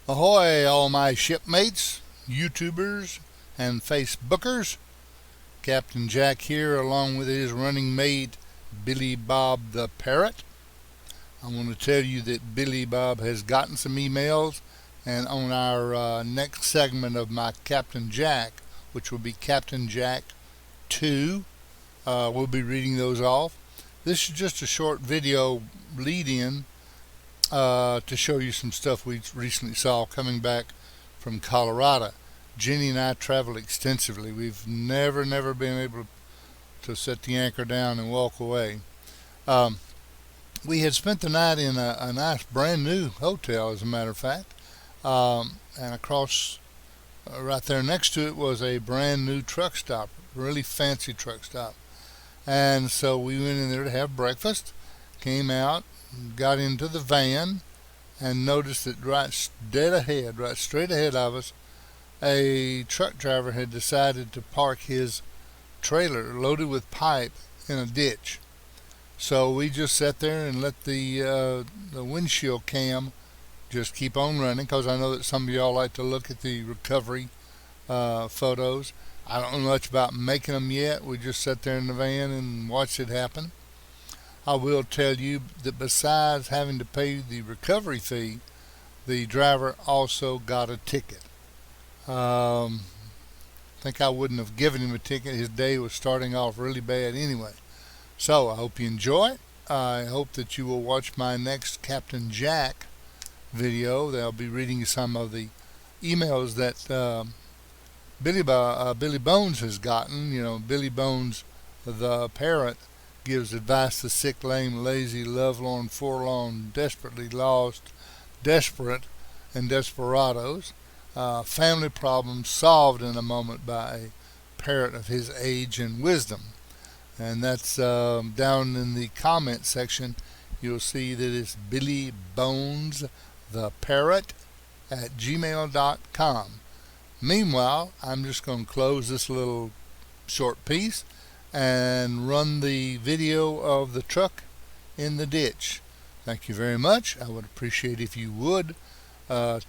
Ahoy, all my shipmates, YouTubers, and Facebookers. Captain Jack here, along with his running mate, Billy Bob the Parrot. I want to tell you that Billy Bob has gotten some emails, and on our next segment of my Captain Jack, which will be Captain Jack 2, we'll be reading those off. This is just a short video lead-in to show you some stuff we recently saw coming back from Colorado. Jenny and I travel extensively. We've never been able to set the anchor down and walk away. We had spent the night in a nice brand new hotel, as a matter of fact, and across right there next to it was a brand new truck stop, really fancy truck stop. And so we went in there to have breakfast, came out, got into the van, and noticed that right straight ahead of us, a truck driver had decided to park his trailer loaded with pipe in a ditch. So we just sat there and let the windshield cam just keep on running, because I know that some of y'all like to look at the recovery photos. I don't know much about making them yet. We just sat there in the van and watched it happen. I will tell you that besides having to pay the recovery fee, the driver also got a ticket. I think I wouldn't have given him a ticket. His day was starting off really bad anyway. So I hope you enjoy it. I hope that you will watch my next Captain Jack video. I'll be reading some of the emails that Billy Bones has gotten. You know, Billy Bones the Parrot gives advice to sick, lame, lazy, lovelorn, forlorn, desperately lost, desperate, and desperados. Family problems solved in a moment by a parrot of his age and wisdom. And that's down in the comment section. You'll see that it's Billy Bones the Parrot at gmail.com. Meanwhile, I'm just going to close this little short piece and run the video of the truck in the ditch. Thank you very much. I would appreciate if you would to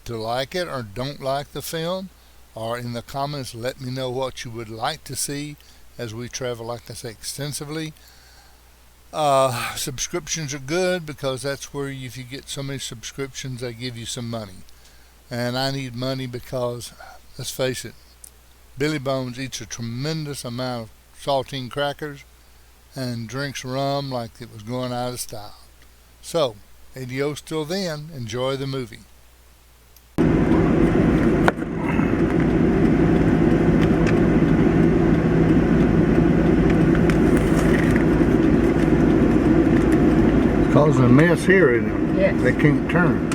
like it or don't like the film, or in the comments let me know what you would like to see as we travel, like I say, extensively. Subscriptions are good, because that's where if you get so many subscriptions, they give you some money. And I need money because, let's face it, Billy Bones eats a tremendous amount of saltine crackers and drinks rum like it was going out of style. So, adios till then. Enjoy the movie. It's causing a mess here, isn't it? Yes. They can't turn.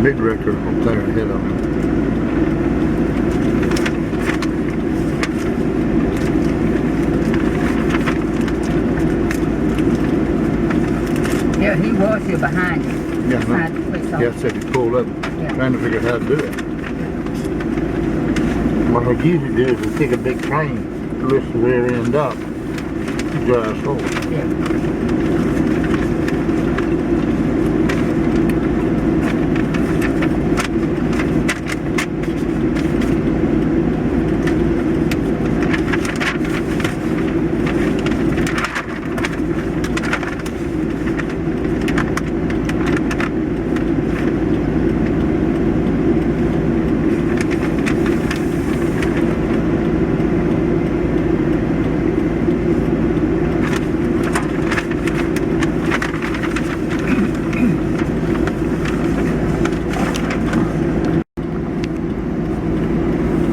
Big wrecker up there ahead of him. Yeah, he was here behind you. Yeah, Behind the police officer. I said he pulled up, Yeah. trying to figure out how to do it. What they usually do is they take a big crane to lift the rear end up to drive forward. Yeah.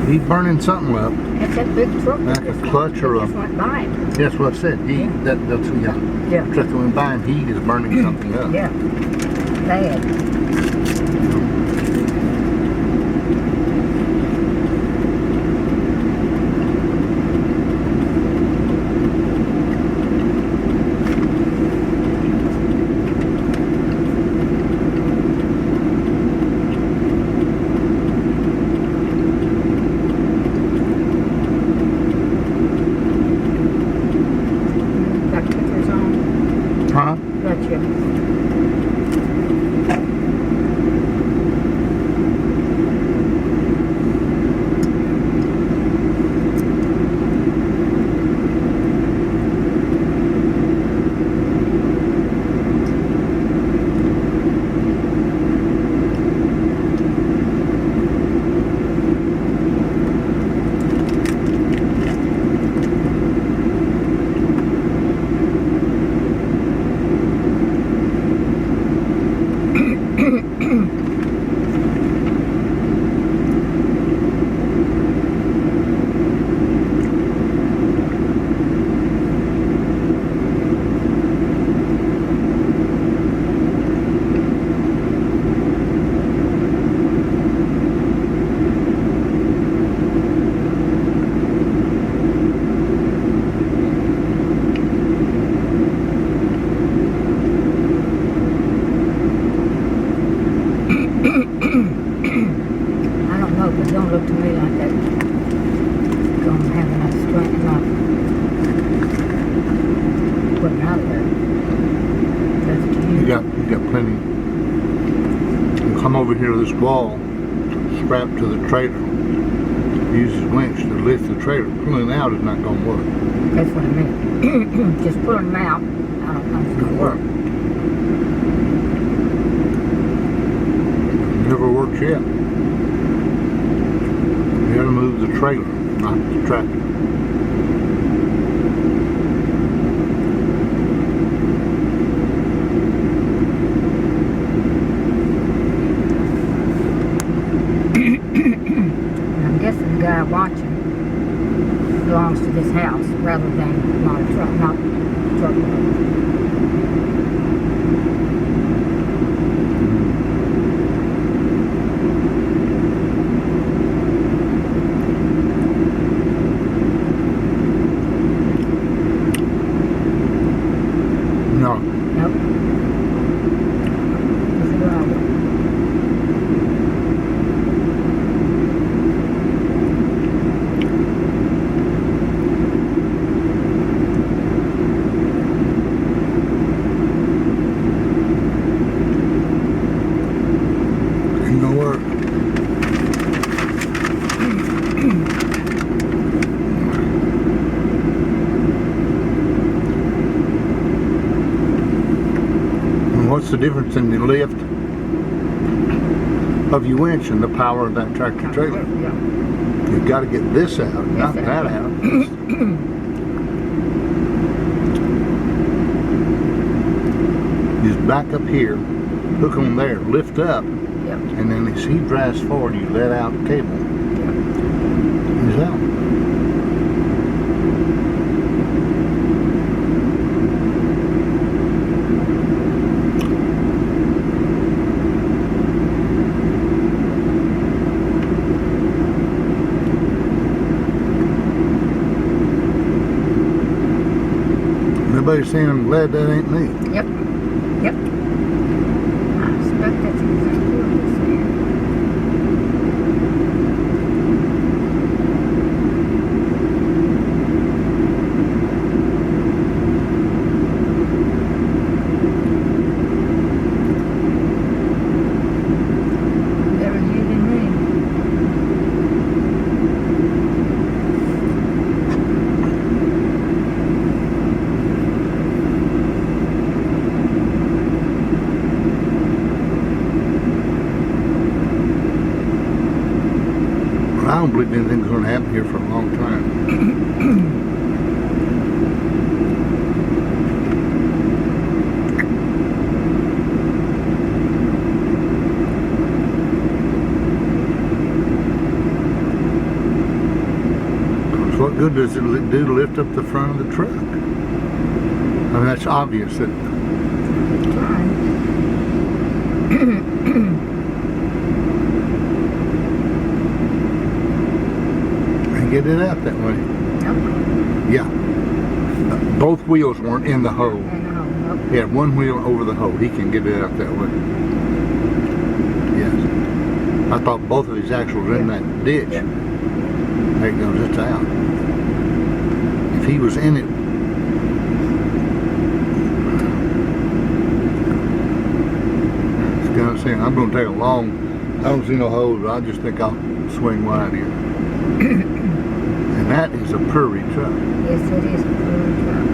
He's burning something up. That's that big truck. Like a clutch or a... Just went by him. That's what I said. That's Yeah. the truck that went by him. He is burning something up. Yeah. Bad. over here to this wall, strapped to the trailer. Use his winch to lift the trailer. Pulling out is not going to work. That's what I meant. Just pulling them out, I don't know if it's going to work. Never works yet. You got to move the trailer, not the tractor. I'm guessing the guy watching belongs to this house rather than not a truck, not a truck. No. Nope. It's a driver. Ain't gonna work. And what's the difference in the lift of your winch and the power of that tractor trailer? Yeah. You've got to get this out, not This that out. out. Just back up here, hook on there, lift up, Yep. and then as he drives forward, you let out the cable. He's out. Everybody's saying I'm glad that ain't me. Yep. Yep. I expect that's exactly what he's saying. Better you than me. I don't believe anything's going to happen here for a long time. What good does it do to lift up the front of the truck? I mean, that's obvious that Trying. I get it out that way. Nope. Yeah. Both wheels weren't in the hole. Nope. He had one wheel over the hole. He can get it out that way. Yes. I thought both of his axles were in that ditch. Yeah. There it goes. It's out. If he was in it, it's kind of saying, I'm going to take a long, I don't see no holes, I just think I'll swing wide here. And that is a prairie truck. Yes, it is a prairie truck.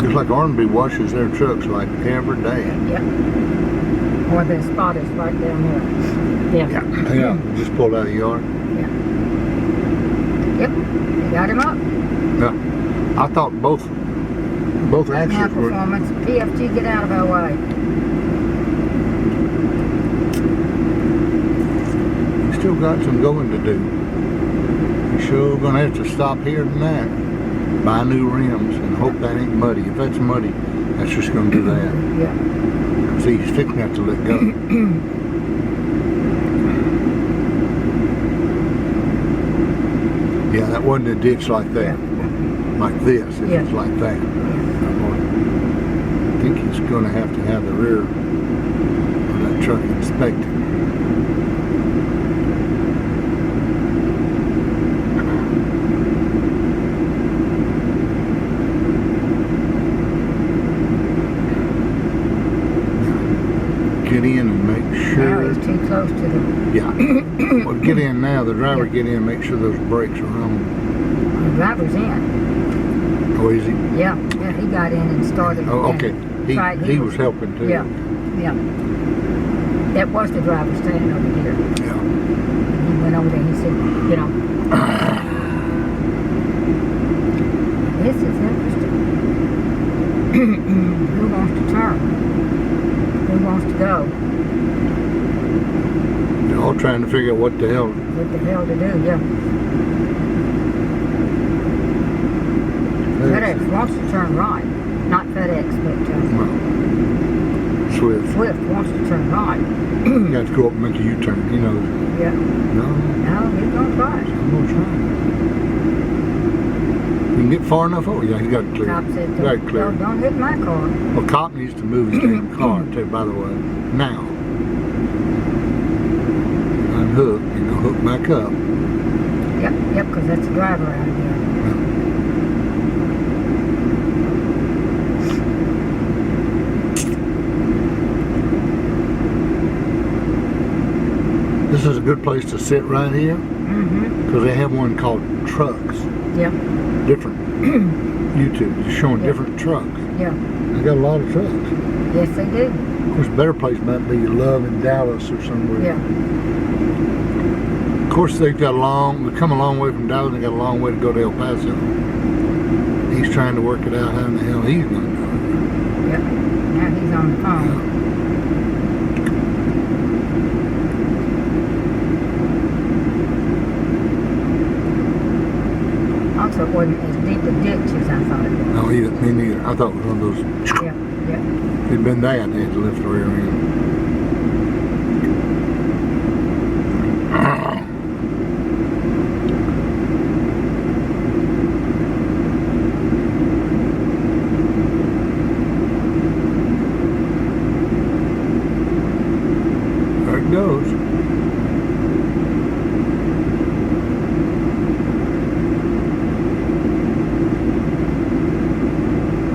Just like R&B washes their trucks like every day. Yep. Or the spot is right down there. Yeah. Yeah. Just pulled out of the yard. Yeah. Yep. You got him up. Yeah. I thought both Now axles were. performance. PFG, get out of our way. You still got some going to do. You're sure gonna have to stop here tonight, buy new rims, and hope that ain't muddy. If that's muddy, that's just gonna do that. Yeah. See, he's fixing to have to let go. Yeah, that wasn't a ditch like that. Like this, it was like that. I think he's gonna have the rear of that truck inspected. get in and make Now sure. he's too close to the... Yeah. Well, get in now. The driver get in and make sure those brakes are on. The driver's in. Oh, is he? Yeah, he got in and started. Oh, okay. He was helping too. Yeah. That was the driver standing over here. Yeah. He went over there and he said, you know, this is interesting. Who wants to turn? Who wants to go? They're all trying to figure out what the hell. What the hell to do, yeah. FedEx wants to turn right. Not FedEx, but Swift. Swift wants to turn right. You got to go up and make a U-turn, you know. Yeah. No, He's going to try it. I'm going to try. You can get far enough over. Yeah, he got it clear. Cop said, Got it clear. don't hit my car. Well, cop needs to move his damn car too, by the way. Now. Unhook, hook back up. Yep, because that's the driver out of here. This is a good place to sit right here. Because they have one called trucks. Yeah. Different. YouTube, just showing different trucks. Yeah. They got a lot of trucks. Yes, they do. Of course, a better place might be Love in Dallas or somewhere. Yeah. Of course, they've come a long way from Dallas. They got a long way to go to El Paso. He's trying to work it out how in the hell he's going to do it. Yeah. Now he's on the phone. Also, it wasn't as deep a ditch as I thought it was. No, me neither. I thought it was one of those. Yeah. If it'd been that, they had to lift the rear end. There it goes.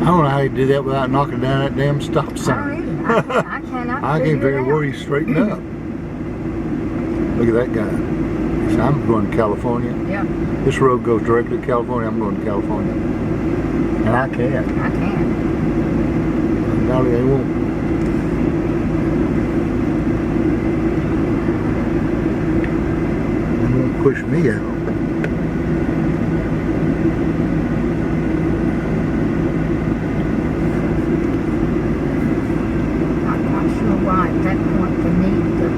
I don't know how you do that without knocking down that damn stop sign. I cannot I can't figure where he's straightened up. Look at that guy. He said, I'm going to California. Yeah. This road goes directly to California. I'm going to California. And I can. I can. Golly, they won't. They won't push me out. Why at that point they need to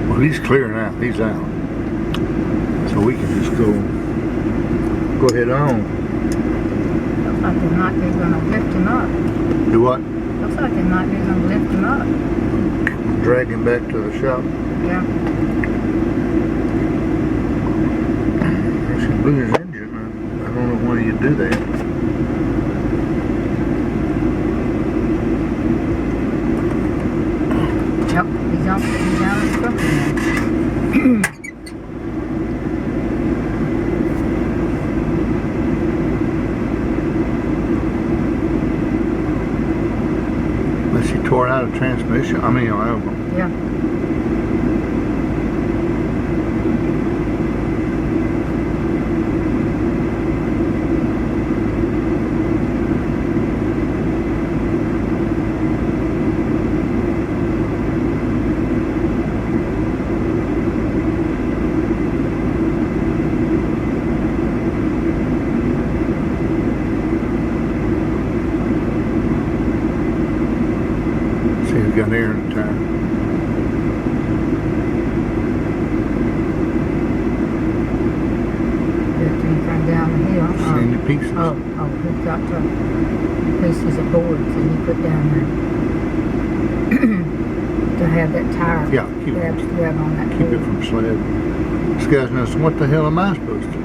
Well, he's clearing out. He's out. So we can just go ahead on. looks like they might be going to lift him up. Do what? Looks like they might be going to lift him up. Drag him back to the shop. Yeah. She blew his engine. I don't know why you do that. Yep, he's out of the truck now. Unless he tore out a transmission. I mean, I don't know. Yeah. See, he's got air in the tire. Come down the hill. See any pieces? He's got pieces of boards that he put down there to have that tire. Yeah, keep grab on that. Keep it from sled. This guy's now saying, what the hell am I supposed to do?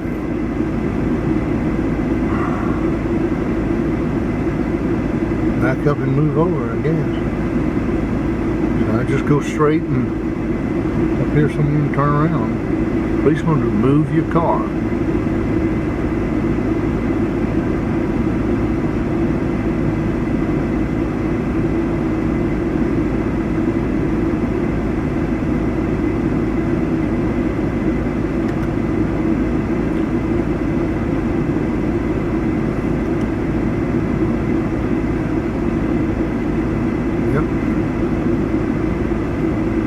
back up and move over, I guess. So I just go straight and up here someone turn around. Policeman would move your car. Yep.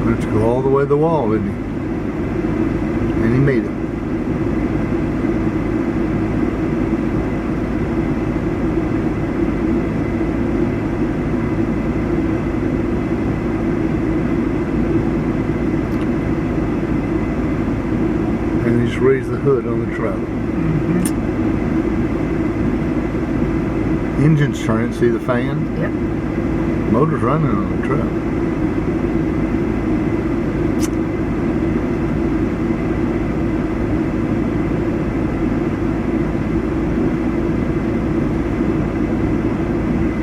Let's go all the way to the wall, didn't he? And he made it. And he just raised the hood on the truck. Engine's turning, see the fan? Yep. Motor's running on the truck.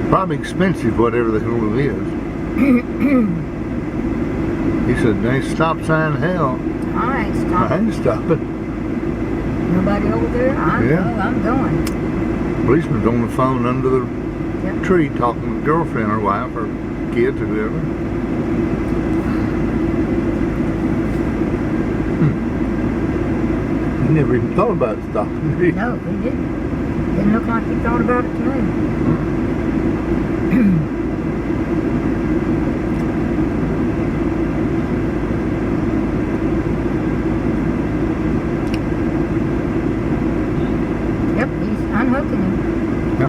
Probably expensive, whatever the hell it is. He said, there ain't stop sign in hell. I ain't I stopping. ain't stopping. Nobody over there? I'm going. Policeman's on the phone under the Yep. tree talking to a girlfriend or wife or kids or whoever. He never even thought about stopping, did he? No, he didn't. Didn't look like he thought about it to me. Yep, he's unhooking him. Yeah.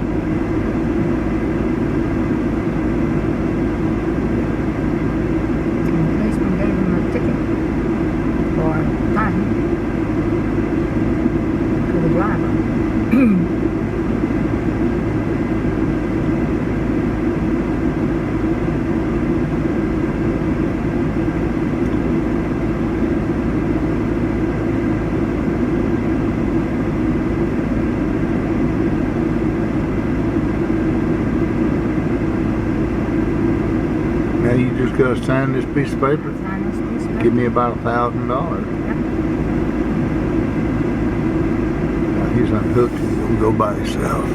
And the policeman gave him a ticket for time to the driver. Now you just gotta sign this piece of paper. Sign this piece of Give paper. me about $1,000. Yep. Now he's unhooked and he'll go by himself.